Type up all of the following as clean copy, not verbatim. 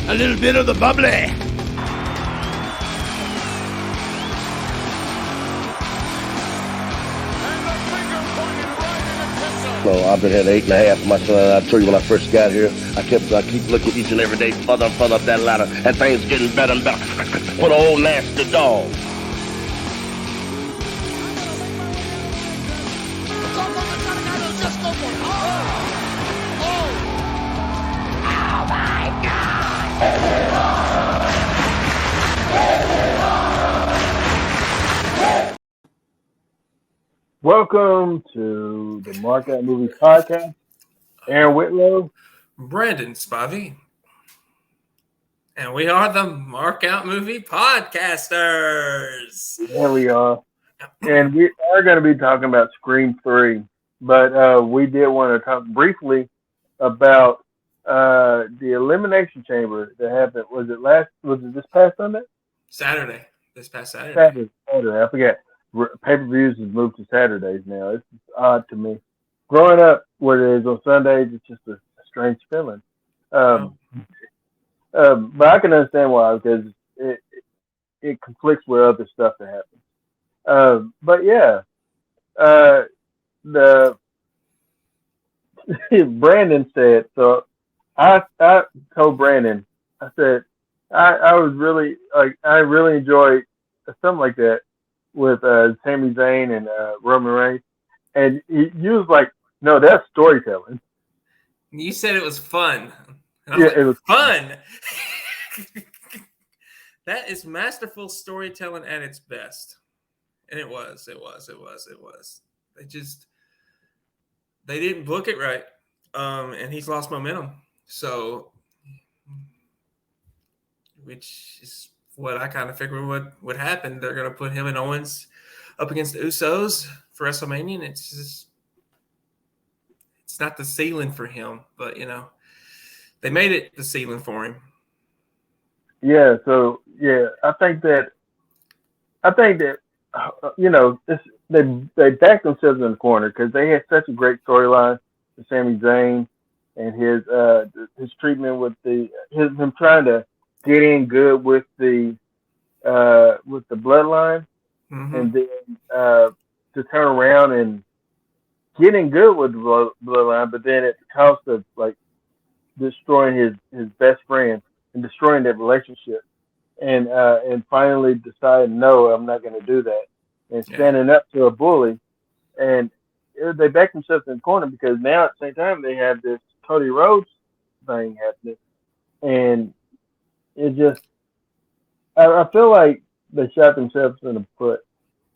A little bit of the bubbly. So I've been here at 8.5. My son, I told you when I first got here, I keep looking each and every day further and further up that ladder, and things getting better and better. What an old nasty dog. Welcome to the Mark Out Movies Podcast. Aaron Whitlow, Brandon Spivey, and we are the Mark Out Movie Podcasters. There we are. And we are going to be talking about Scream 3, but we did want to talk briefly about the Elimination Chamber that happened. Was it this past Sunday? This past Saturday. Saturday. I forget. Pay-per-views has moved to Saturdays now. It's just odd to me. Growing up where it is on Sundays, it's just a strange feeling. But I can understand why, because it conflicts with other stuff that happens. But yeah, the Brandon said, so I told Brandon, I said, I was really, I really enjoyed something like that with Sami Zayn and Roman Reigns, and you was like, "No, that's storytelling." You said it was fun. It was fun. That is masterful storytelling at its best, and it was. They didn't book it right, and he's lost momentum. So, which is what I kind of figured would happen. They're going to put him and Owens up against the Usos for WrestleMania, and it's not the ceiling for him, but they made it the ceiling for him. Yeah. So yeah, I think that they backed themselves in the corner because they had such a great storyline with Sami Zayn and his treatment with him trying to get in good with the bloodline, and then to turn around and get in good with the bloodline, but then at the cost of like destroying his best friend and destroying that relationship, and finally decide, no, I'm not going to do that, and standing up to a bully, and they back themselves in the corner because now at the same time they have this Cody Rhodes thing happening, and it just, I feel like they shot themselves in the foot.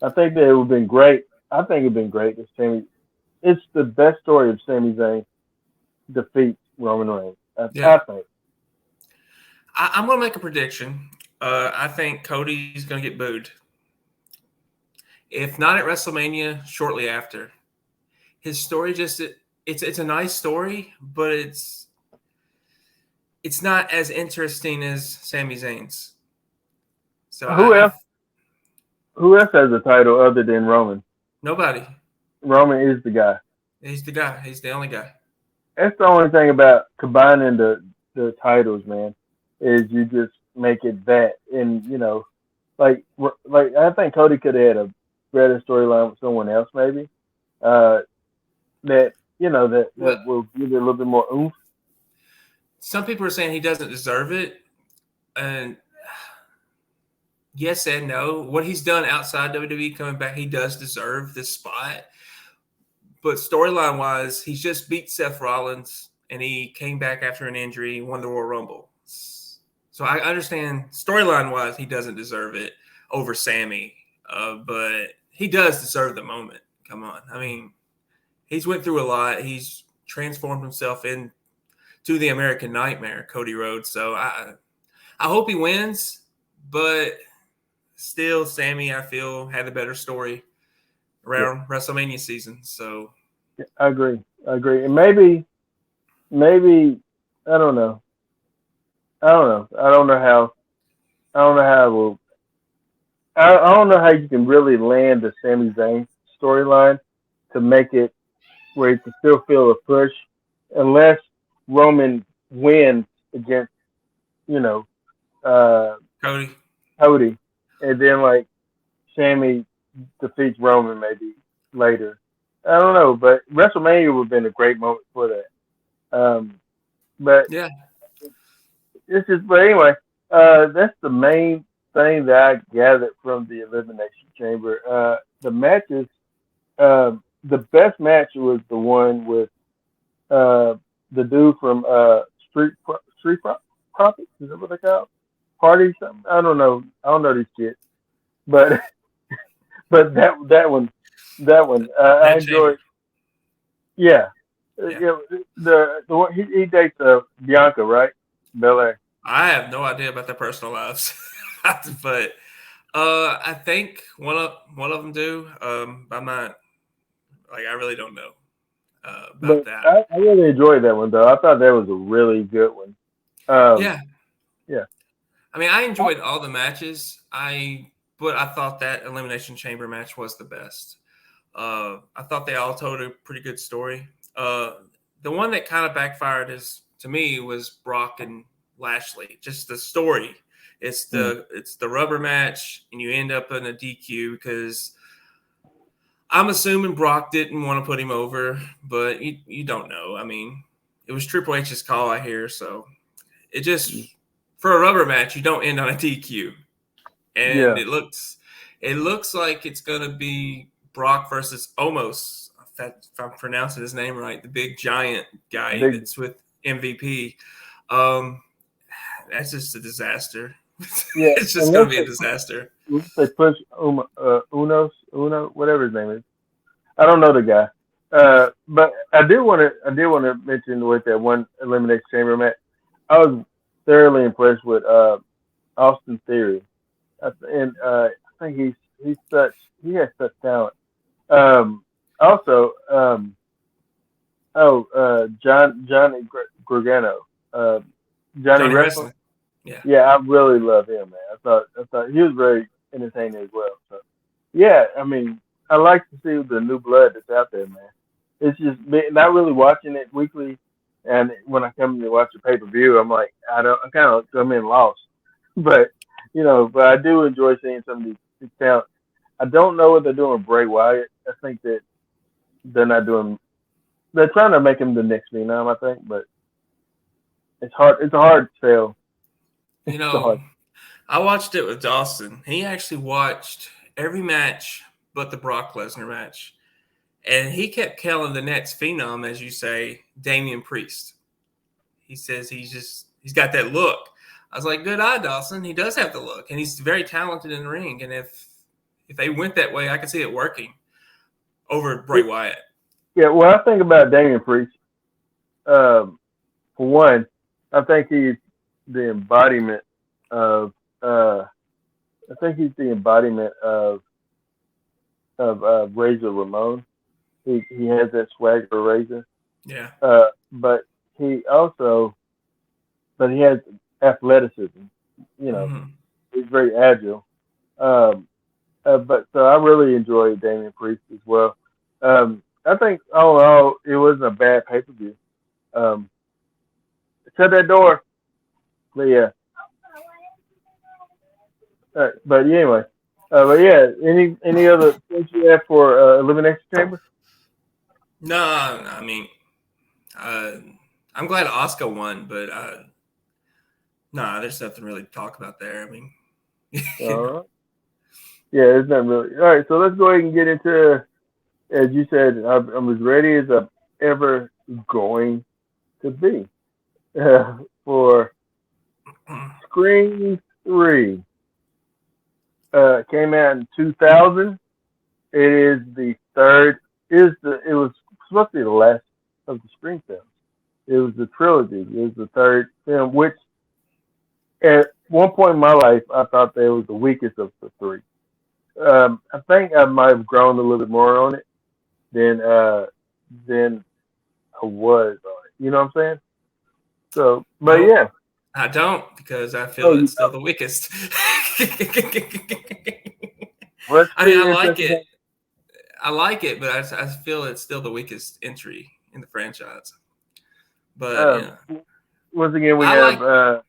I think that it would have been great. I think it would have been great if it's the best story of Sami Zayn defeats Roman Reigns. I think. I'm going to make a prediction. I think Cody's going to get booed. If not at WrestleMania, shortly after. His story it's a nice story, but it's not as interesting as Sami Zayn's. So who else has a title other than Roman? Nobody. Roman is the guy. He's the guy. He's the only guy. That's the only thing about combining the titles, man, is you just make it that. And like I think Cody could have had a better storyline with someone else, maybe. That will give it a little bit more oomph. Some people are saying he doesn't deserve it, and yes and no. What he's done outside WWE coming back, he does deserve this spot. But storyline-wise, he's just beat Seth Rollins, and he came back after an injury, won the Royal Rumble. So I understand storyline-wise, he doesn't deserve it over Sammy, but he does deserve the moment. Come on. I mean, he's went through a lot. He's transformed himself into the American Nightmare, Cody Rhodes. So I hope he wins, but still, Sammy, I feel, had a better story around WrestleMania season. So I agree. And maybe I don't know. I don't know how it will. I don't know how you can really land the Sami Zayn storyline to make it where you can still feel a push, unless Roman wins against you know, uh, Cody. Cody, and then like Sammy defeats Roman maybe later. I don't know, but WrestleMania would have been a great moment for that. But Yeah. it's just, but anyway, that's the main thing that I gathered from the Elimination Chamber. The matches, the best match was the one with uh, the dude from Profits. Is that what they call it? Party something? I don't know. I don't know these kids, but but that one I That chamber. enjoyed. Yeah, Yeah. yeah. The one he dates Bianca, right? Belair. I have no idea about their personal lives, but I think one of them do. I'm not like I really don't know about But that. I really enjoyed that one though. I thought that was a really good one. Um, Yeah, yeah, I mean I enjoyed all the matches. But I thought that Elimination Chamber match was the best. I thought they all told a pretty good story. The one that kind of backfired is to me was Brock and Lashley. Just the story. mm, It's the rubber match, and you end up in a DQ because I'm assuming Brock didn't want to put him over, but you don't know. I mean, it was Triple H's call, I hear. So it just for a rubber match, you don't end on a DQ, and yeah, it looks like it's gonna be Brock versus Omos. If I'm pronouncing his name right, the big giant guy big, that's with MVP. Um, that's just a disaster. yeah. It's just gonna be a disaster. Unless they push Uno, whatever his name is. I don't know the guy. But I did want to mention with that one elimination chamber match. I was thoroughly impressed with Austin Theory, and I think he has such talent. Um, also, Johnny Gargano, uh, Johnny Johnny Wrestling. Wrestling. Yeah. Yeah, I really love him, man. I thought he was very entertaining as well. So yeah, I mean, I like to see the new blood that's out there, man. It's just not really watching it weekly, and when I come to watch the pay per view, I'm like, I kind of come in lost, but but I do enjoy seeing some of these talents. I don't know what they're doing with Bray Wyatt. I think that they're not doing. They're trying to make him the next Phenom, I think, but it's hard. It's a hard sell. You It's a know, hard. I watched it with Dawson. He actually watched every match but the Brock Lesnar match. And he kept calling the next phenom, as you say, Damian Priest. He says he's got that look. I was like, good eye, Dawson. He does have the look, and he's very talented in the ring. And if they went that way, I could see it working over Bray Wyatt. Yeah, well, I think about Damian Priest. For one, I think he's the embodiment of. I think he's the embodiment of Razor Ramon. He has that swagger of Razor. Yeah. But he also, but he has athleticism. Mm-hmm. He's very agile. Um, but so I really enjoy Damian Priest as well. I think all in all, it wasn't a bad pay per view. Um, shut that door. But yeah. But anyway. But yeah. Any other things you have for Elimination Chamber? No, I mean, uh, I'm glad Oscar won, but there's nothing really to talk about there. I mean, All right. Yeah, there's nothing really. All right, so let's go ahead and get into. As you said, I'm as ready as I'm ever going to be for Scream 3. Came out in 2000. It is the third. It was supposed to be the last of the Scream films. It was the trilogy. It was the third film, which at one point in my life I thought that was the weakest of the three. I think I might have grown a little bit more on it than I was on it. You know what I'm saying? So, but nope, yeah. I don't because I feel Oh, you it's still the weakest. Let's I see mean, I if like this it. I like it, but I feel it's still the weakest entry in the franchise. But once again we I have like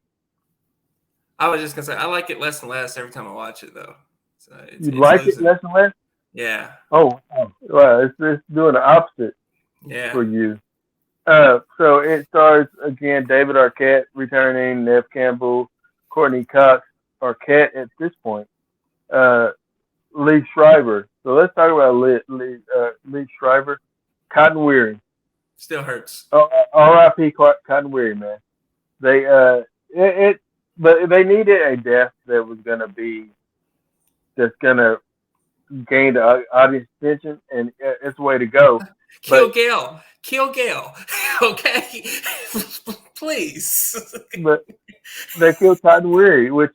I was just gonna say I like it less and less every time I watch it, though. So You it's like it losing. less and less? Yeah, Oh, well, it's doing the opposite for yeah. you. So it stars again David Arquette returning, Nev Campbell, Courtney Cox, Arquette at this point, uh, Lee Schreiber. So let's talk about Lee Schreiber, Cotton Weary. Still hurts. Oh, R.I.P. Cotton Weary, man. They but they needed a death that was gonna be that's gonna gain the audience attention, and it's the way to go. Kill But Gale. Kill Gale. Okay, please. but they killed Cotton Weary, which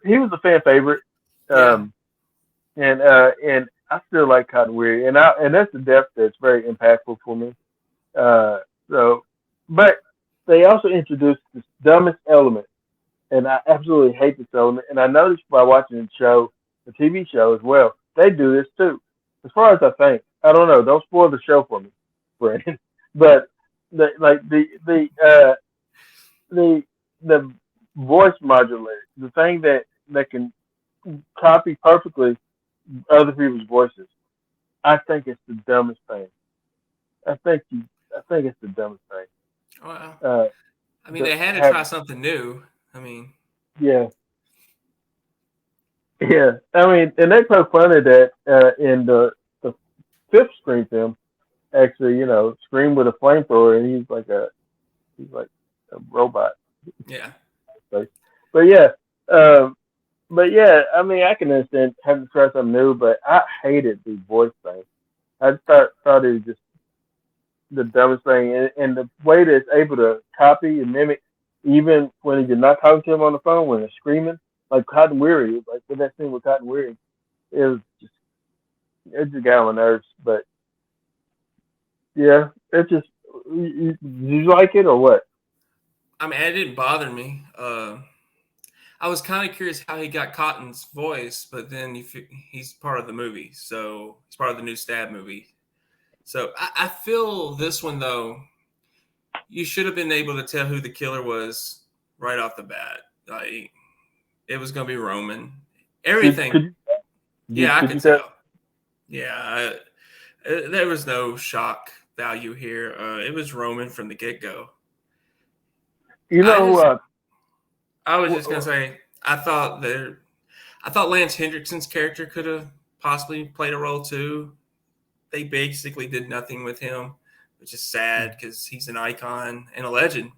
he was a fan favorite. Yeah. Um, and I still like Cotton Weary, and that's the death that's very impactful for me. So, but they also introduced this dumbest element, and I absolutely hate this element. And I noticed by watching the TV show as well, they do this too. As far as I think, I don't know. Don't spoil the show for me, Brandon. But the voice modulator, the thing that can copy perfectly other people's voices. I think it's the dumbest thing. I think it's the dumbest thing. Well, Uh, I mean, they had to have try something new. I mean, yeah, yeah. I mean, and they poke fun at that in the fifth Scream film. Actually, Scream with a flamethrower, and he's like a robot. yeah. But yeah, um, but yeah. I mean, I can understand having to try something new, but I hated the voice thing. I thought it was just the dumbest thing, and the way that it's able to copy and mimic, even when you're not talking to him on the phone, when they're screaming, like Cotton Weary, like with that scene with Cotton Weary, it just got on my nerves. But yeah, it's just you like it or what? I mean, it didn't bother me. I was kind of curious how he got Cotton's voice, but then he's part of the movie, so he's part of the new Stab movie. So I feel this one though, you should have been able to tell who the killer was right off the bat. Like it was going to be Roman. Everything. Could Yeah, I could could you tell? tell. Yeah, there was no shock value here. It was Roman from the get go. You I know, just, I was just gonna say, I thought Lance Hendrickson's character could have possibly played a role too. They basically did nothing with him, which is sad because he's an icon and a legend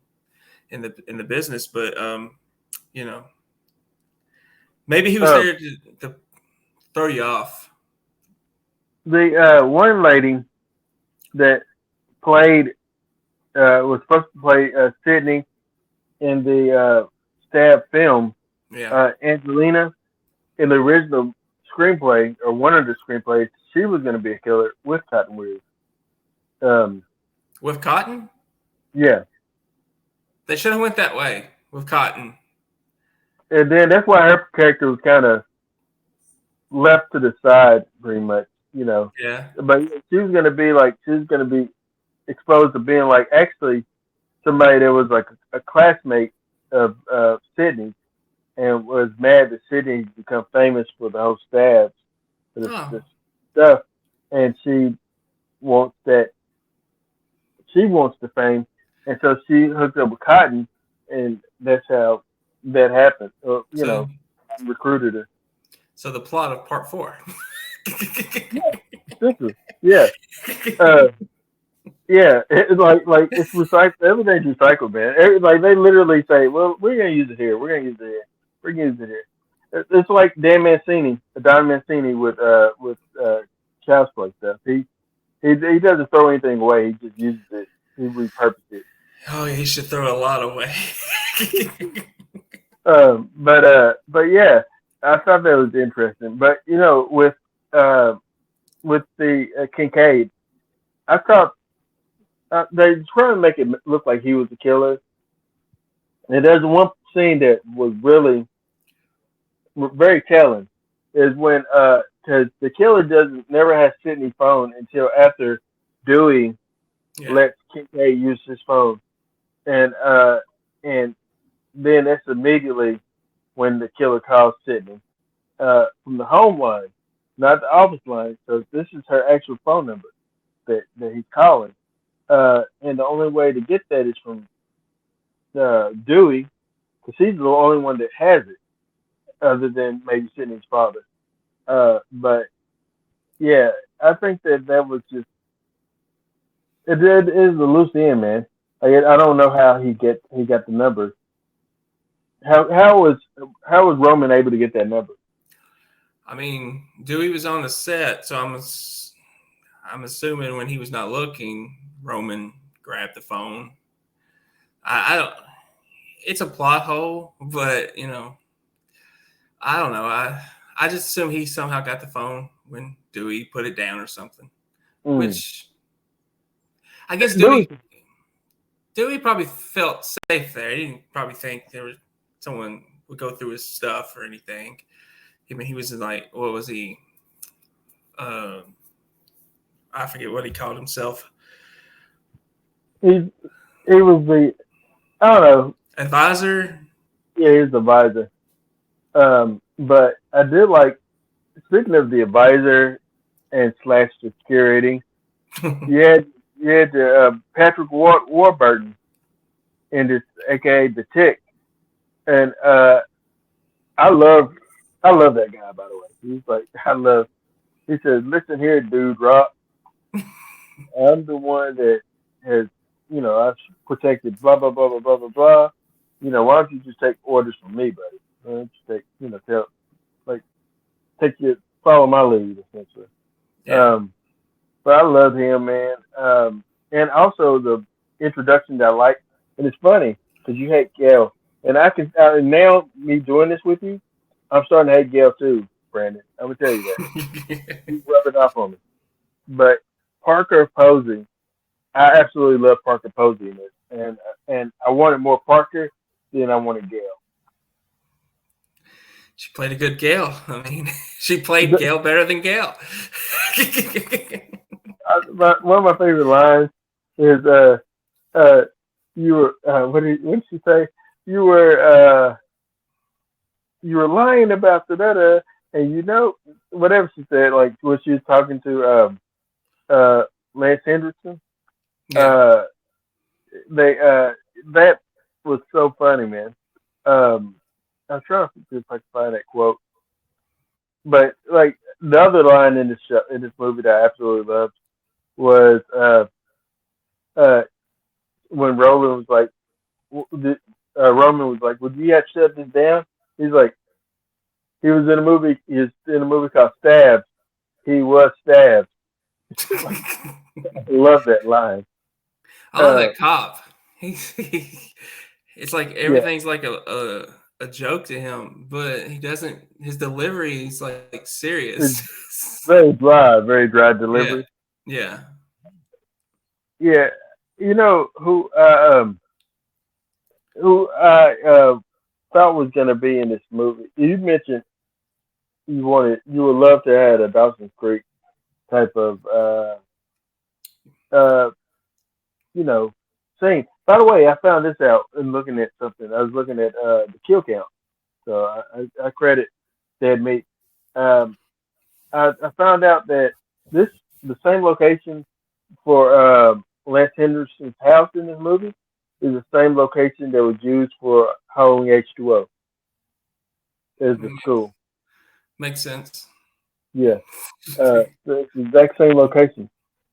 in the business. But you know, maybe he was there to throw you off. the one lady that played was supposed to play Sydney in the Stab film. Yeah. Angelina, in the original screenplay or one of the screenplays, she was going to be a killer with Cotton Weary. With Cotton, Yeah, they should have went that way with Cotton. and then that's why her character was kind of left to the side, pretty much. Yeah. But she was going to be exposed to being like actually somebody that was like a classmate of Sydney and was mad that Sydney become famous for the whole stabs, for this stuff, and she wants that. She wants the fame, and so she hooked up with Cotton, and that's how that happened. Recruited her. So the plot of part 4. Yeah. Yeah, it's like it's recycled. Everything's recycled, man. Like they literally say, "Well, we're gonna use it here. We're gonna use it here. We're gonna use it here." It's like Don Mancini with Child's Play stuff. He doesn't throw anything away. He just uses it. He repurposes it. Oh, he should throw a lot away. But yeah, I thought that was interesting. But with the Kincaid, I thought. They're trying to make it look like he was the killer. And there's one scene that was really very telling is when because the killer never has Sydney's phone until after Dewey lets Kincaid use his phone, and then that's immediately when the killer calls Sydney from the home line, not the office line. So this is her actual phone number that he's calling. And the only way to get that is from Dewey, because he's the only one that has it, other than maybe Sydney's father. But yeah, I think that was just it is a loose end, man. I don't know how he got the number. How was Roman able to get that number? I mean, Dewey was on the set, so I'm assuming when he was not looking, Roman grabbed the phone. I don't. It's a plot hole, but I don't know. I just assume he somehow got the phone when Dewey put it down or something. Which I guess Dewey probably felt safe there. He didn't probably think someone would go through his stuff or anything. I mean, he was like, what was he? I forget what he called himself. He was the, I don't know, advisor. Yeah, he was the advisor. But I did like, speaking of the advisor and / security, you had Patrick Warburton in this, aka the Tick, and I love that guy, by the way. He's like, he says, listen here, dude, Rock. I'm the one that has, I've protected blah, blah, blah, blah, blah, blah, blah. Why don't you just take orders from me, buddy? Why don't you follow my lead, essentially. Yeah. But I love him, man. And also the introduction that I like, and it's funny because you hate Gail, and now me doing this with you, I'm starting to hate Gail too, Brandon. I'm gonna tell you that. He's rubbing off on me. But Parker Posey, I absolutely love Parker Posey in this, and I wanted more Parker than I wanted Gail. She played a good Gail. I mean, she played Gail better than Gail. One of my favorite lines is you were what did she say? You were lying about the and whatever she said, like when she was talking to Lance Henderson. Yeah. That was so funny, man. I'm trying to see if I can find that quote. But like the other line in this movie that I absolutely loved was when Roman was like, "Would you have shut this down?" He's like, he was in a movie. He was in a movie called Stabs. He was stabbed. I love that line. I love that cop. It's like everything's like a joke to him, but he doesn't. His delivery is like serious. It's very dry delivery. Yeah. Yeah. You know who I thought was going to be in this movie? You mentioned you would love to have a Dawson's Creek type of scene. By the way, I found this out in looking at something. I was looking at the kill count, so I credit Dead Meat. I found out that the same location for Lance Henderson's house in this movie is the same location that was used for Halloween H2O. Is the school. Makes sense. Yeah. It's the exact same location.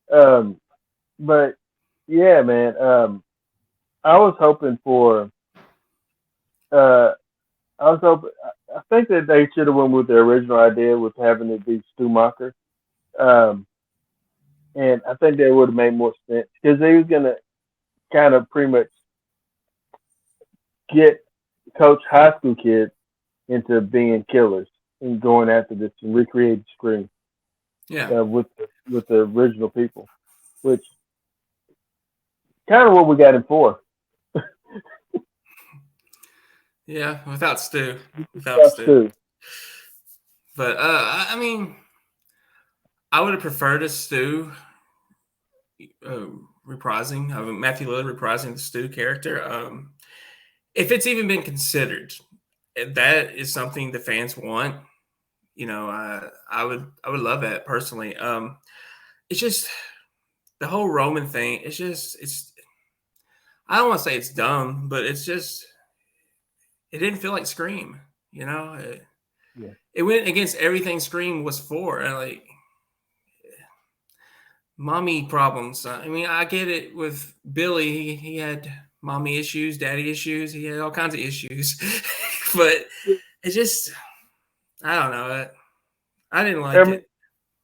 But yeah, man. I was hoping for. I think that they should have went with their original idea with having it be Stu Macher. And I think that would have made more sense because they was gonna kind of pretty much coach high school kids into being killers and going after this and recreate the screen. Yeah. With the original people, which kind of what we got him for. Yeah, without Stu. Without Stu. But I mean, I would have preferred a Stu reprising, Matthew Lillard reprising the Stu character. If it's even been considered, that is something the fans want. I would love that personally. It's just the whole Roman thing. It's I don't want to say it's dumb, but it didn't feel like Scream. Yeah. It went against everything Scream was for. And like mommy problems. I mean, I get it with Billy. He had mommy issues, daddy issues. He had all kinds of issues, but it just I don't know. I didn't like it.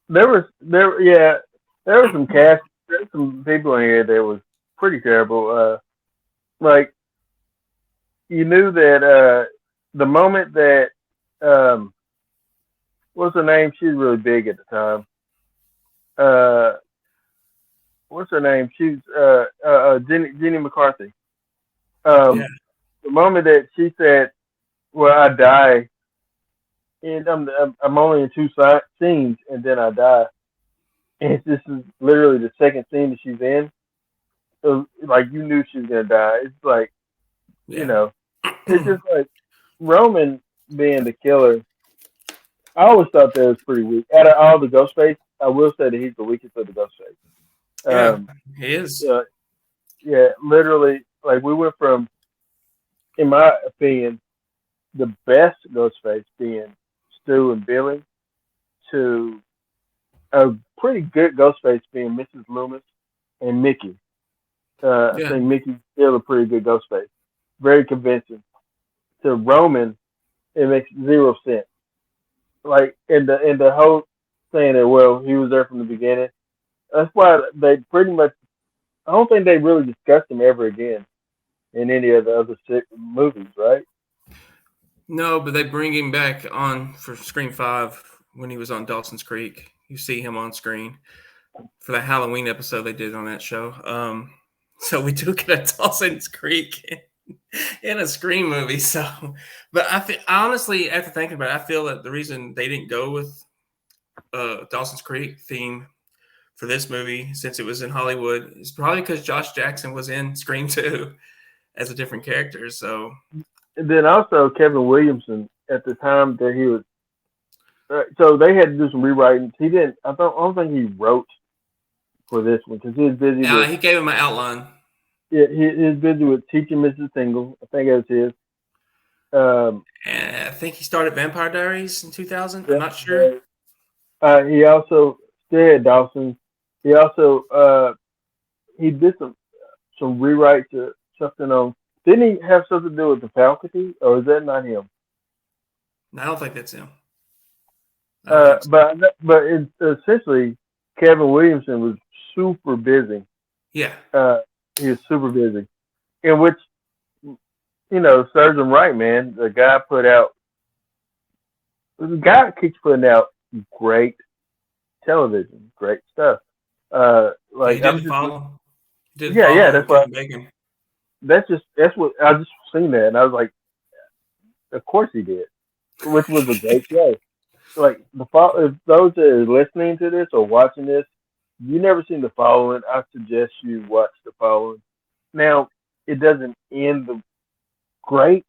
There was some people in here that was pretty terrible. Like you knew that the moment that what's her name? She's really big at the time. What's her name? She's Jenny McCarthy. Yeah. The moment that she said, "Well, I die," and I'm only in two scenes, and then I die. And this is literally the second scene that she's in. So, like you knew she was gonna die. It's like, Yeah. it's just like Roman being the killer. I always thought that was pretty weak. Out of all the Ghostface, I will say that he's the weakest of the Ghostface. Yeah, he is. Yeah, literally, like we went from, in my opinion, the best Ghostface being Stu and Billy to a pretty good Ghostface being Mrs. Loomis and Mickey. I think Mickey's still a pretty good Ghostface. Very convincing. To Roman, it makes zero sense. Like in the whole saying that, well, he was there from the beginning. That's why they pretty much. I don't think they really discussed him ever again in any of the other movies, right? No, but they bring him back on for Scream 5 when he was on Dawson's Creek. You see him on screen for the Halloween episode they did on that show. So we do get a Dawson's Creek in a Scream movie. So, but I honestly, after thinking about it, I feel that the reason they didn't go with Dawson's Creek theme for this movie, since it was in Hollywood, is probably because Josh Jackson was in Scream 2 as a different character. So, and then also Kevin Williamson at the time that he was. So they had to do some rewriting. He didn't. I don't think he wrote for this one because he was busy. Yeah, he gave him an outline. Yeah, he was busy with Teaching Mrs. Tingle. I think that was his. And I think he started Vampire Diaries in 2000. I'm not sure. He also still had Dawson. He also he did some rewrites or something on. Didn't he have something to do with the faculty, or is that not him? No, I don't think that's him. But it's essentially Kevin Williamson was super busy. Yeah. He was super busy, in which serves him right, man. The guy keeps putting out great television, great stuff. Like he did follow. Yeah, that's what. That's what I just seen that, and I was like, of course he did, which was a great show. Like if those that are listening to this or watching this, you never seen The Following, I suggest you watch The Following. Now, it doesn't end great,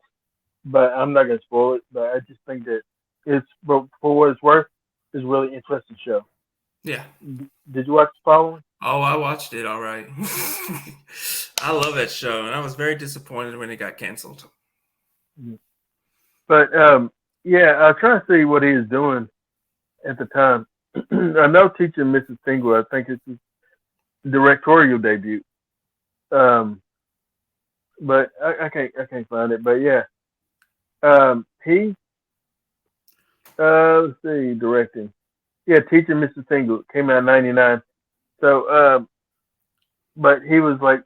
but I'm not gonna spoil it. But I just think that for what it's worth, it's a really interesting show. Yeah. Did you watch The Following? Oh, I watched it. All right. I love that show, and I was very disappointed when it got canceled. But yeah, I was trying to see what he was doing at the time. I know Teaching Mrs. Tingle. I think it's his directorial debut. But I can't find it. But yeah, he let's see, directing. Yeah, Teaching Mrs. Tingle came out in '99. So but he was like,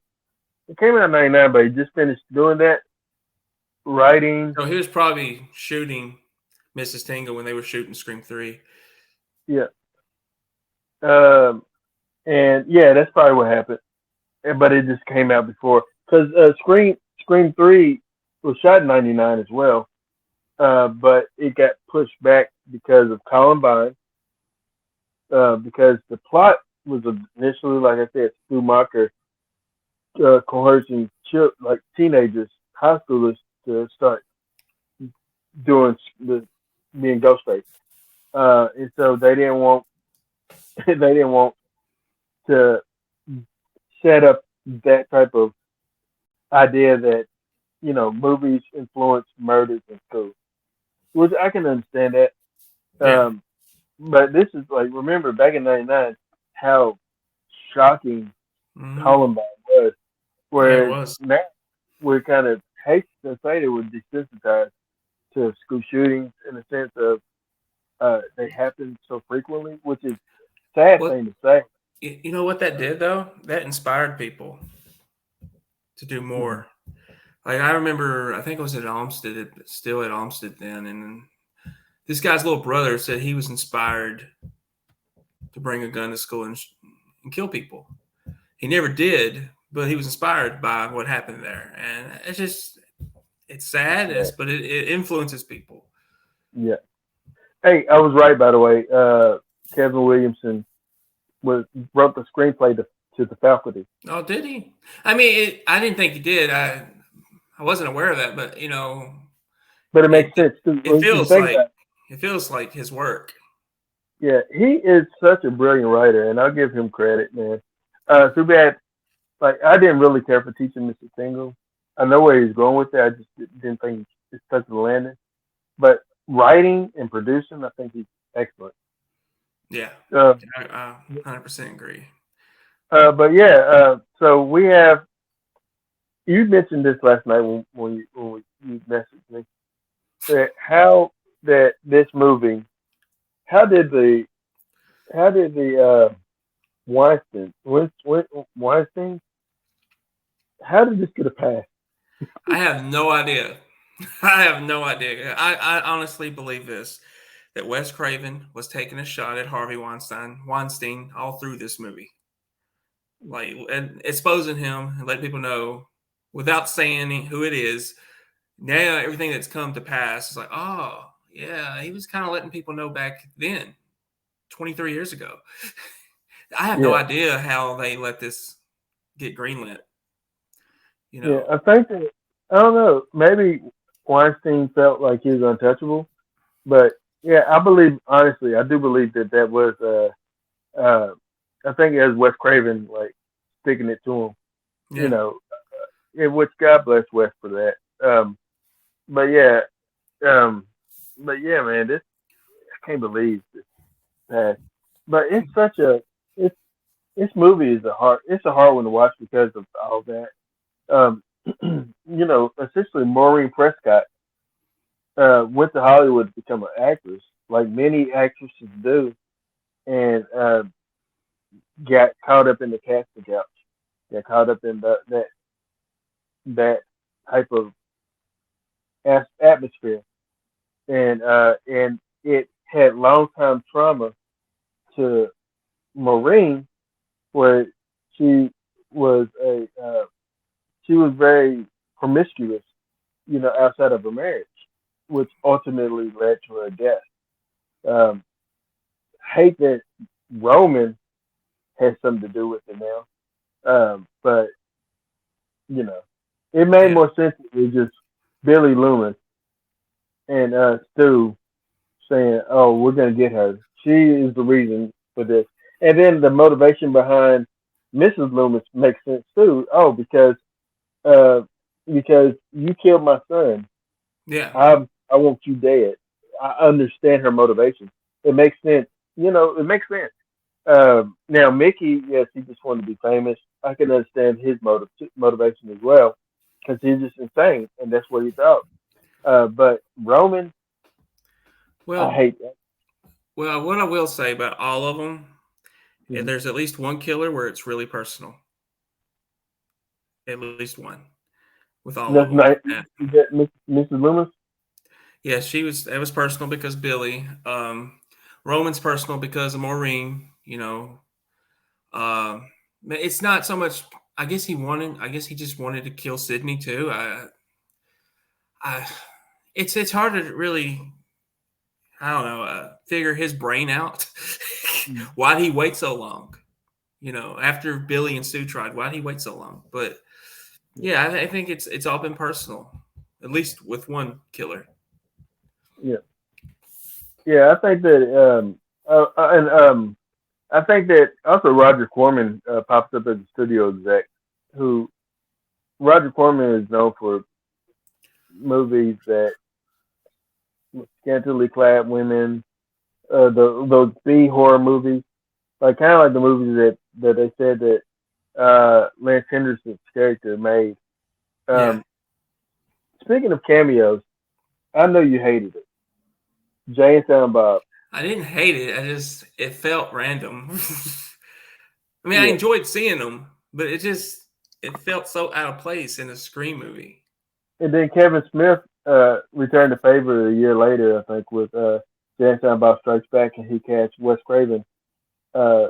it came out in '99, but he just finished doing that, writing. So he was probably shooting Mrs. Tingle when they were shooting Scream 3. Yeah. And yeah, that's probably what happened. But it just came out before, because Scream 3 was shot in '99 as well, but it got pushed back because of Columbine. Because the plot was initially, like I said, Stu Macher coercing teenagers, high schoolers, to start doing the being Ghostface, and so they didn't want they didn't want to set up that type of idea that movies influence murders in school, which I can understand that. Yeah. Um, but this is like remember back in '99 how shocking Hmm. Columbine was, Yeah, it whereas was. now we're kind of hate to say that we're desensitized to school shootings in the sense of they happen so frequently, which is a sad Well, thing to say. you know what that did though? That inspired people to do Hmm. more. Like I remember, I think I was at Olmsted, still at Olmsted then, and this guy's little brother said he was inspired to bring a gun to school and kill people. He never did, but he was inspired by what happened there, and it's It's sad, sad. but it influences people. Yeah. Hey, I was right by the way. Kevin Williamson was wrote the screenplay to the faculty. Oh, did he? I mean, I didn't think he did. I wasn't aware of that, but But it it makes sense too. it When you feels think about like it, his work. yeah, he is such a brilliant writer, and I'll give him credit, man. Too bad, like I didn't really care for teaching Mr. Tingle. I know where he's going with it. I just didn't think it's touching the landing. But writing and producing, I think he's excellent. Yeah, Uh, I 100% agree. but yeah, so we have. You mentioned this last night you messaged me that how that this movie. How did the Weinstein Weinstein how did this get a pass? I have no idea. I have no idea. I honestly believe this that Wes Craven was taking a shot at Harvey Weinstein all through this movie, like and exposing him and letting people know without saying who it is. Now everything that's come to pass is like, oh yeah, he was kind of letting people know back then, 23 years ago. I have no Yeah, idea how they let this get greenlit. You yeah. know, I think that I don't know. Maybe Weinstein felt like he was untouchable, but yeah, I believe honestly, I do believe that that was I think it was Wes Craven like sticking it to him. You yeah. know, which God bless Wes for that. But yeah, um, but yeah, man, this I can't believe this passed. But it's such a it's this movie is it's a hard one to watch because of all that. Um, essentially Maureen Prescott went to Hollywood to become an actress, like many actresses do, and got caught up in the casting couch, got caught up in that type of atmosphere, and it had long time trauma to Maureen, where she was a she was very promiscuous, outside of her marriage, which ultimately led to her death. Um, hate that Roman has something to do with it now, but you know, it made Yeah. more sense to me just Billy Loomis and Stu saying, "Oh, we're gonna get her. She is the reason for this." And then the motivation behind Mrs. Loomis makes sense too. Oh, uh, because you killed my son. Yeah. I want you dead. I understand her motivation. It makes sense. It makes sense. Now Mickey, yes, he just wanted to be famous. I can understand his motivation as well, because he's just insane, and that's what he thought. But Roman, I Well, hate that. what I will say about all of them, Mhm. there's at least one killer where it's really personal. At least one with all of That's them. not is that Mrs. Loomis. Yeah, she was. It was personal because Billy. Roman's personal because of Maureen. It's not so much. I guess he wanted. I guess he just wanted to kill Sydney too. I it's hard to really. I don't know. Figure his brain out. Mhm. Why'd he wait so long? After Billy and Sue tried, why'd he wait so long? But yeah, I think it's all been personal, at least with one killer. Yeah, yeah. I think that and I think that also Roger Corman pops up as a studio exec. Who Roger Corman is known for movies that scantily clad women, those B horror movies, like kind of like the movies that they said that Lance Henderson's character made. Yeah. Um, Speaking of cameos, I know you hated it. Jay and Silent Bob. I didn't hate it. It felt random. I mean, I Yeah, enjoyed seeing them, but it felt so out of place in a Scream movie. and then Kevin Smith returned the favor a year later, I think, with Jay and Silent Bob Strikes Back, and he cast Wes Craven uh,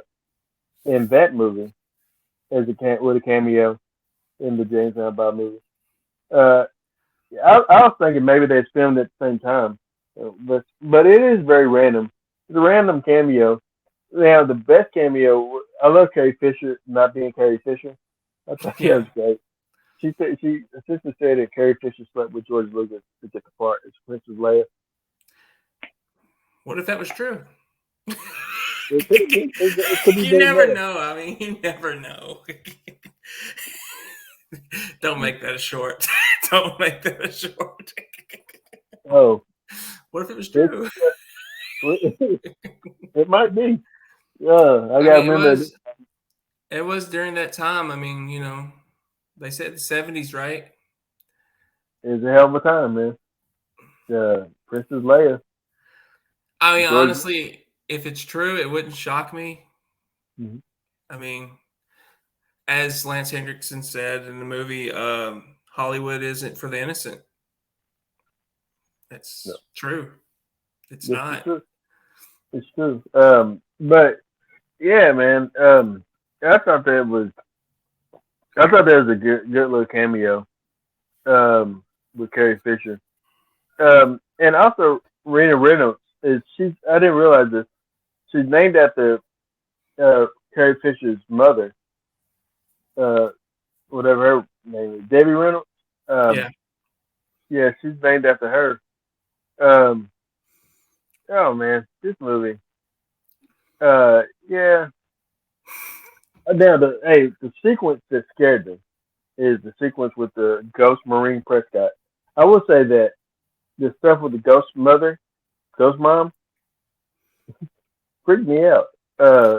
in that movie as with a cameo in the Jay and Silent Bob movie. Uh, I was thinking maybe they filmed at the same time, but it is very random. It's a random cameo. Now the best cameo, I love Carrie Fisher not being Carrie Fisher. I thought that Yeah. was great. Her sister said that Carrie Fisher slept with George Lucas to get the part as Princess Leia. What if that was true? It could have been. It could be You very never better. know. I mean, you never know. Don't make that a short. Don't make that a short. Oh, What if it was it, true? it might be. Yeah, I I gotta mean, remember. it was during that time. I mean, they said the 70s, right? It's a hell of a time, man. Princess Leia, I mean, George. honestly, if it's true, it wouldn't shock me. Mhm. I mean, as Lance Hendrickson said in the movie, Hollywood isn't for the innocent. No, That's true. It's this is not. true. It's true. But yeah, man. I thought that was. I thought that was a good little cameo. With Carrie Fisher. And also Rena Reynolds is she's. I didn't realize this. She's named after Carrie Fisher's mother. Uh, Whatever her name is, Debbie Reynolds. Yeah. Yeah, she's named after her. Um, oh man, this movie. Yeah. Now the sequence that scared me is the sequence with the ghost Marine Prescott. I will say that the stuff with the ghost mother, ghost mom, freaked me out.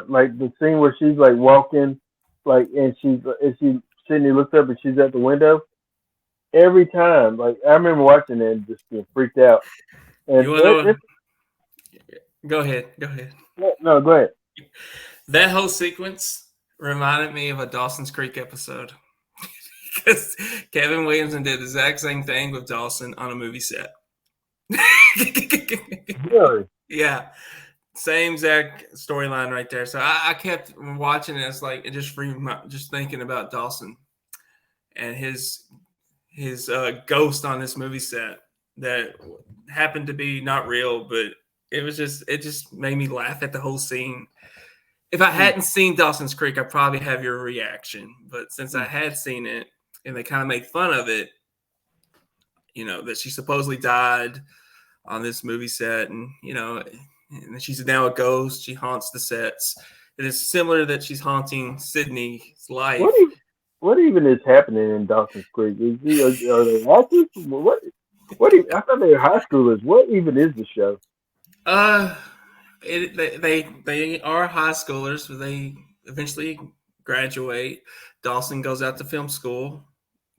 Like the scene where she's like walking, like and Sydney looks up and she's at the window. Every time, like I remember watching it and just being freaked out. And You want to know? Go ahead. Go ahead. no, go ahead. That whole sequence reminded me of a Dawson's Creek episode because Kevin Williamson did the exact same thing with Dawson on a movie set. Really? Yeah, same exact storyline right there. So I kept watching it. It's like it just thinking about Dawson and his ghost on this movie set that happened to be not real, but it just made me laugh at the whole scene. If I hadn't seen Dawson's Creek, I probably have your reaction. But since I had seen it and they kind of made fun of it, that she supposedly died on this movie set and she's now a ghost. She haunts the sets. It is similar that she's haunting Sydney's life. What even is happening in Dawson's Creek? Are they actors? I thought they were high schoolers. What even is the show? They are high schoolers, but they eventually graduate. Dawson goes out to film school,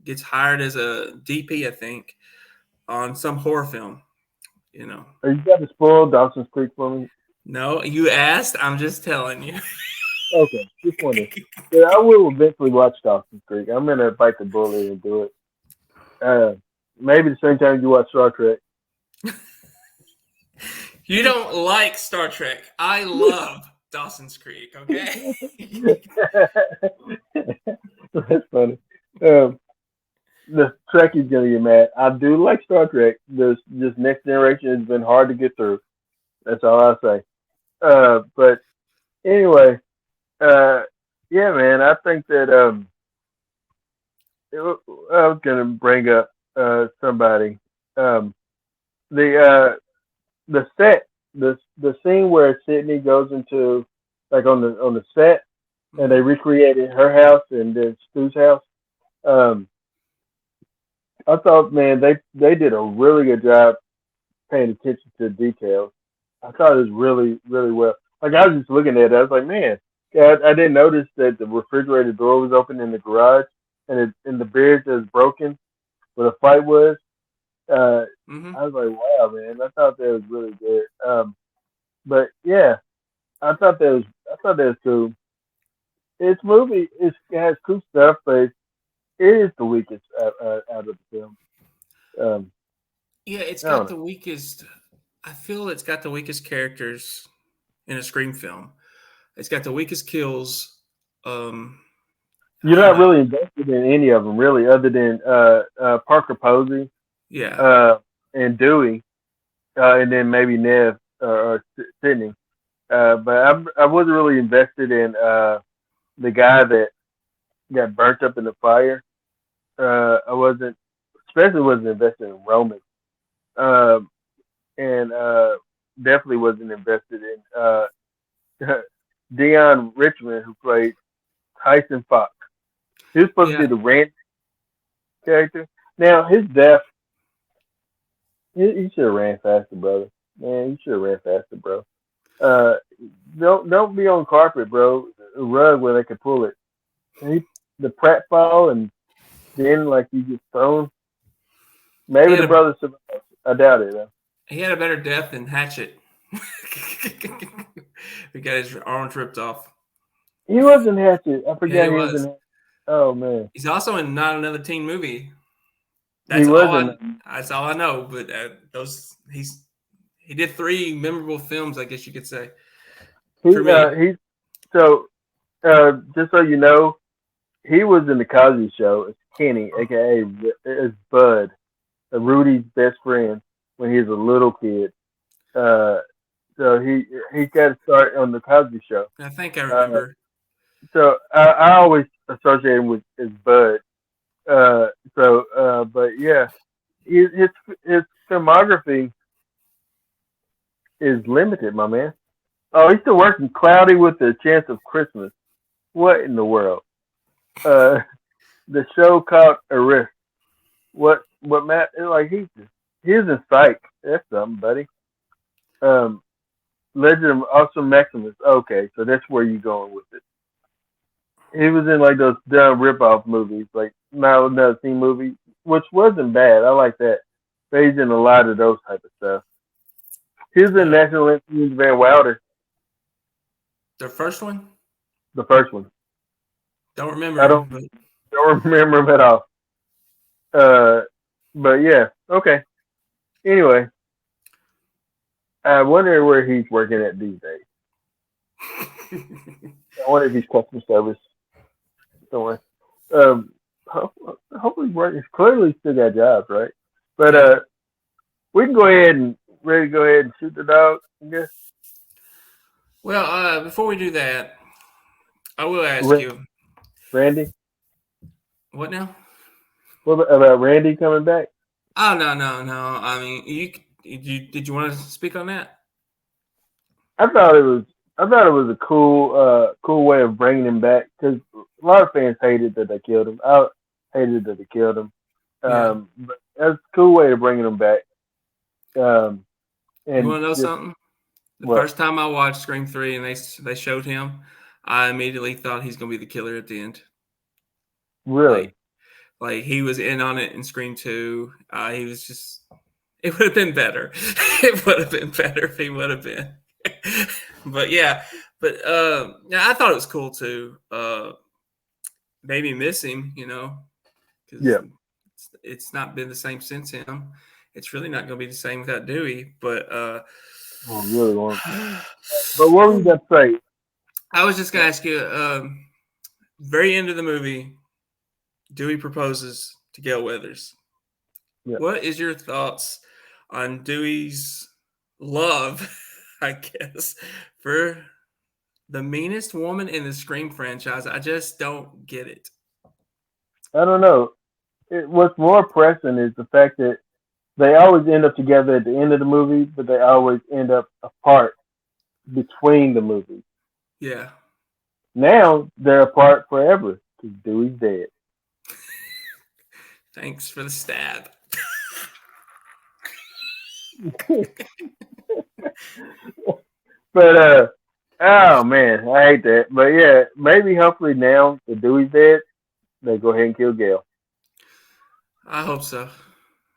gets hired as a DP, I think, on some horror film. Are you got to spoil Dawson's Creek for me? No, you asked. I'm just telling you. Okay, just wondering. Yeah, I will eventually watch Dawson's Creek. I'm gonna bite the bullet and do it. Maybe the same time you watch Star Trek. You don't like Star Trek. I love Dawson's Creek. Okay. That's funny. The Trekkie's gonna get mad. I do like Star Trek. This Next Generation has been hard to get through. That's all I say. But anyway, yeah, man. I think that I was gonna bring up somebody. The the set, the scene where Sydney goes into like on the set, and they recreated her house and then Stu's house. Um, I thought, man, they did a really good job paying attention to details. I thought it was really, really well. Like I was just looking at it, I was like, man, yeah, I didn't notice that the refrigerator door was open in the garage, and the bridge was broken where the fight was. Uh, Mm-hmm. I was like, wow, man, I thought that was really good. But yeah, I thought that was cool. It's movie, it has cool stuff, but it is the weakest out of the film. Um, Yeah, it's I don't got know. the weakest. I feel it's got the weakest characters in a Scream film. It's got the weakest kills. Um, You're I don't not know. really invested in any of them, really, other than Parker Posey Yeah, uh, and Dewey, and then maybe Nev or Sydney. But I wasn't really invested in the guy that got burnt up in the fire. I wasn't, especially wasn't invested in Roman, um, and definitely wasn't invested in Dion Richmond, who played Tyson Fox. He was supposed to be yeah, the Rand character. Now his death, he should have ran faster, brother. Man, he should have ran faster, bro. Uh, don't be on carpet, bro. A rug where they could pull it. The pratfall, and then like you get thrown. he Maybe had the a brothers survived. I doubt it though. he had a better death than Hatchet. He got his arms ripped off. He wasn't Hatchet. I Yeah, he forgot he was in was. Hatchet. Oh man, He's also in Not Another Teen Movie. he That's all I. wasn't. That's all I know. But he did three memorable films, I guess you could say, for me. He so just so you know, he was in the Cosby Show as Kenny, aka as Bud, Rudy's best friend when he was a little kid. Uh, so he got to start on the Cosby Show. I think I Uh, remember. so I always associate him with as Bud. Uh, but yeah, his filmography is limited, my man. Oh, he's still working. Cloudy with a Chance of Christmas. What in the world? Uh, the show called Arrest. What Matt? Like he's in Psych. That's something, buddy. Um, Legend of Awesome Maximus. Okay, so that's where you going with it. He was in like those dumb rip-off movies, like Not Another Teen Movie, which wasn't bad. I like that. But he's in a lot of those type of stuff. He was in Uh, National Lampoon's Van Wilder, the first one, the first one. don't I remember, don't but don't remember him at all. Uh, but yeah, okay. Anyway, I wonder where he's working at these days. I wonder if he's customer service somewhere. Um, hopefully he's working. Clearly, he's still got jobs, right? But yeah. we can go ahead and ready to go ahead and shoot the dog. I guess. Well, before we do that, I will ask you Randy, what now? what about Randy coming back? Oh no. I mean, did you want to speak on that? I thought it was a cool way of bringing him back because a lot of fans hated that they killed him. I hated that they killed him. Yeah. But that's a cool way of bringing him back. You And want to know just something? The what first time I watched Scream 3 and they showed him, I immediately thought he's gonna be the killer at the end. really? Like like he was in on it in Scream 2. He was just. It would have been better. It would have been better if he would have been. But yeah, yeah, I thought it was cool too. Made me miss him, because Yeah. it's not been the same since him. It's really not going to be the same without Dewey. But I really want. But what were you going to say? I was just going to ask you. Very end of the movie, Dewey proposes to Gail Weathers. Yeah. What is your thoughts on Dewey's love, I guess, for the meanest woman in the Scream franchise? I just don't get it. I don't know. What's more pressing is the fact that they always end up together at the end of the movie, but they always end up apart between the movies. Yeah. Now they're apart forever because Dewey's dead. Thanks for the stab. But oh man, I hate that. But yeah, maybe hopefully now that Dewey's dead, they go ahead and kill Gail. I hope so.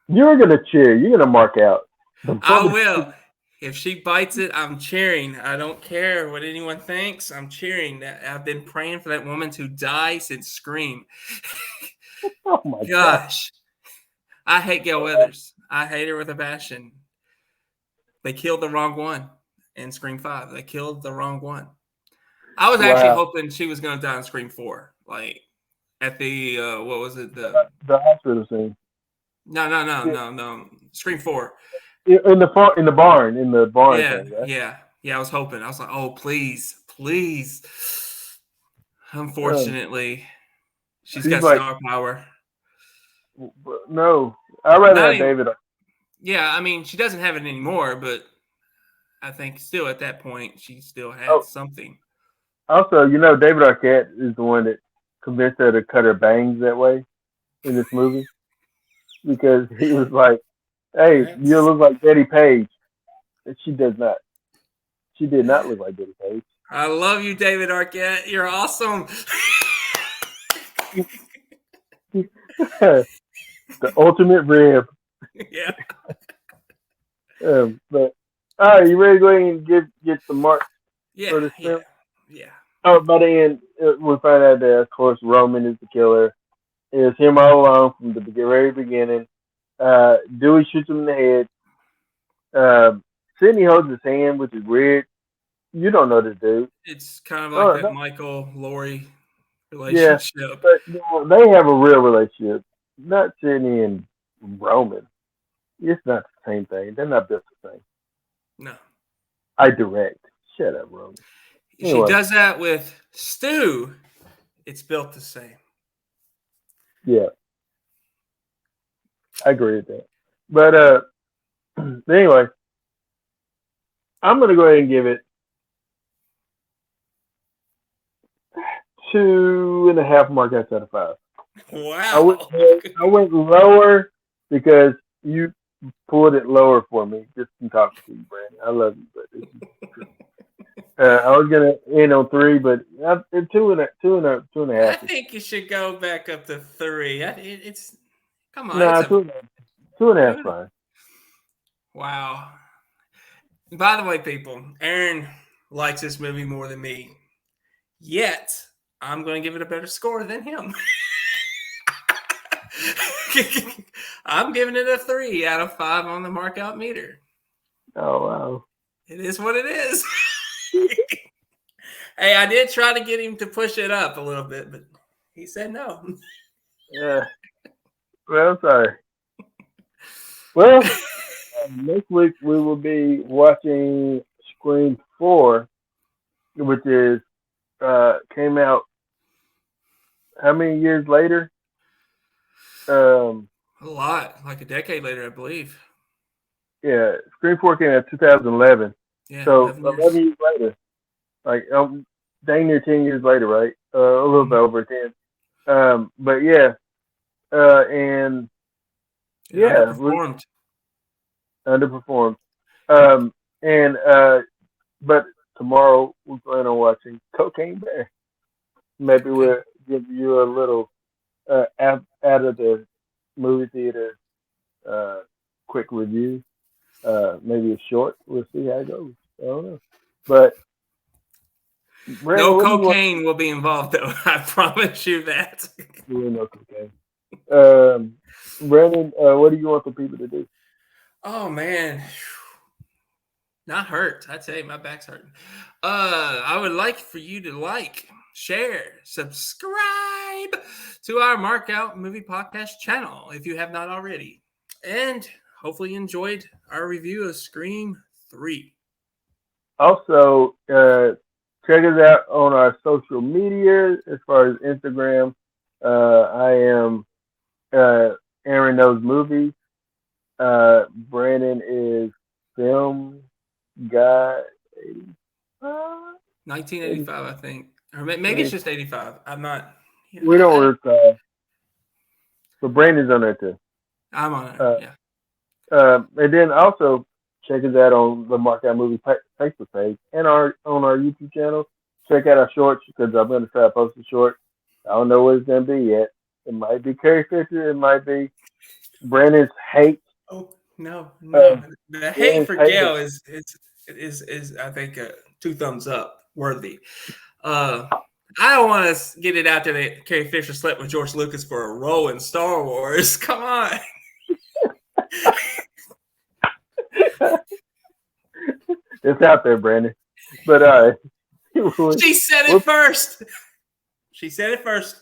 You're gonna cheer. You're gonna mark out. I will. If she bites it, I'm cheering. I don't care what anyone thinks. I'm cheering. I've been praying for that woman to die since Scream. Oh my Gosh. I hate Gail Weathers. I hate her with a passion. They killed the wrong one in Scream 5. They killed the wrong one. I was actually hoping she was going to die in Scream 4. Like, at the, what was it? The hospital scene. No. Scream 4. In the barn. Yeah, thing, right? yeah. I was hoping. I was like, oh, please. Unfortunately, she's got star power. No, I'd rather have David. Yeah, I mean, she doesn't have it anymore, but I think still at that point she still had something. Also, David Arquette is the one that convinced her to cut her bangs that way in this movie because he was like, "Hey, you look like Betty Page," and she does not. She did not look like Betty Page. I love you, David Arquette. You're awesome. The ultimate rib. Yeah. But all right, you ready to go ahead and get the mark for this film? Yeah. Oh, by the end, we find out that of course Roman is the killer. It's him all along from the very beginning. Dewey shoots him in the head. Sidney holds his hand, which is weird. You don't know this dude. It's kind of like that Michael Laurie relationship. Yeah, but they have a real relationship. Not Sidney and Roman. It's not the same thing. They're not built the same. No. I direct. Shut up, Roman. Anyway. She does that with Stu. It's built the same. Yeah. I agree with that. But anyway, I'm going to go ahead and give it 2.5 marks out of 5. Wow. I went lower because you pulled it lower for me just from talking to you, Brandon. I love you, but this is true. I was gonna end on 3, but 2.5. I think you should go back up to 3. Come on. Nah, 2.5 fine. Wow. By the way, people, Aaron likes this movie more than me. Yet, I'm going to give it a better score than him. I'm giving it a 3 out of 5 on the markout meter. Oh, wow. It is what it is. Hey, I did try to get him to push it up a little bit, but he said no. Yeah. Well, sorry. Well, next week we will be watching Scream 4, which is came out how many years later? A lot, like a decade later, I believe. Yeah, Scream 4 came out in 2011. Yeah, so 11 years later. Like, dang near 10 years later, right? A little bit over 10. But yeah. And yeah. Underperformed. But tomorrow we plan on watching Cocaine Bear. Maybe we'll give you a little out of the movie theater quick review. Maybe a short. We'll see how it goes. I don't know. But Brandon, no cocaine will be involved, though. I promise you that. No cocaine. Brandon, what do you want the people to do? Oh man, not hurt. I tell you, my back's hurting. I would like for you to share, subscribe to our Markout Movie Podcast channel if you have not already, and hopefully enjoyed our review of Scream 3. Also, check us out on our social media as far as Instagram. I am Aaron Knows Movies. Brandon is film guy 1985, I think, or maybe it's just 85. I'm not. We don't recall. But Brandon's on there too. I'm on it. Uh, Yeah. And then also check us out on the Markout Movie Facebook page and on our YouTube channel. Check out our shorts because I'm going to try to post a short. I don't know what it's going to be yet. It might be Carrie Fisher. It might be Brandon's hate. Oh no. The hate for hate Gail is I think 2 thumbs up worthy. I don't want to get it out there that Carrie Fisher slept with George Lucas for a role in Star Wars. Come on. It's out there, Brandon. But she said it first. She said it first.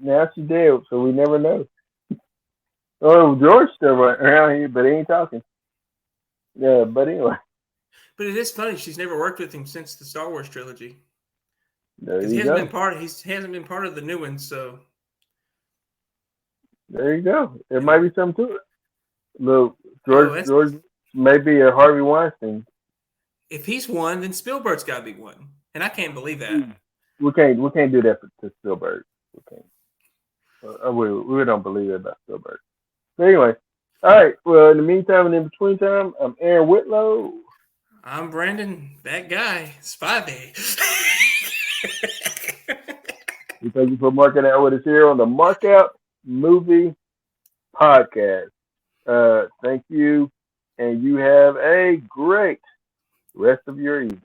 Now she did, so we never know. Oh, George's still around here, but he ain't talking. Yeah, but anyway. But it is funny. She's never worked with him since the Star Wars trilogy. There he you go. He hasn't been part of the new one, so there you go. There might be something to it. Look, George may be a Harvey Weinstein. If he's one, then Spielberg's got to be one, and I can't believe that. We can't do that to Spielberg. We can't. We don't believe it about Spielberg. But anyway, all right. Well, in the meantime and in between time, I'm Aaron Whitlow. I'm Brandon, that guy, Spivey. We thank you for marking out with us here on the Markout Movie Podcast. Thank you, and you have a great rest of your evening.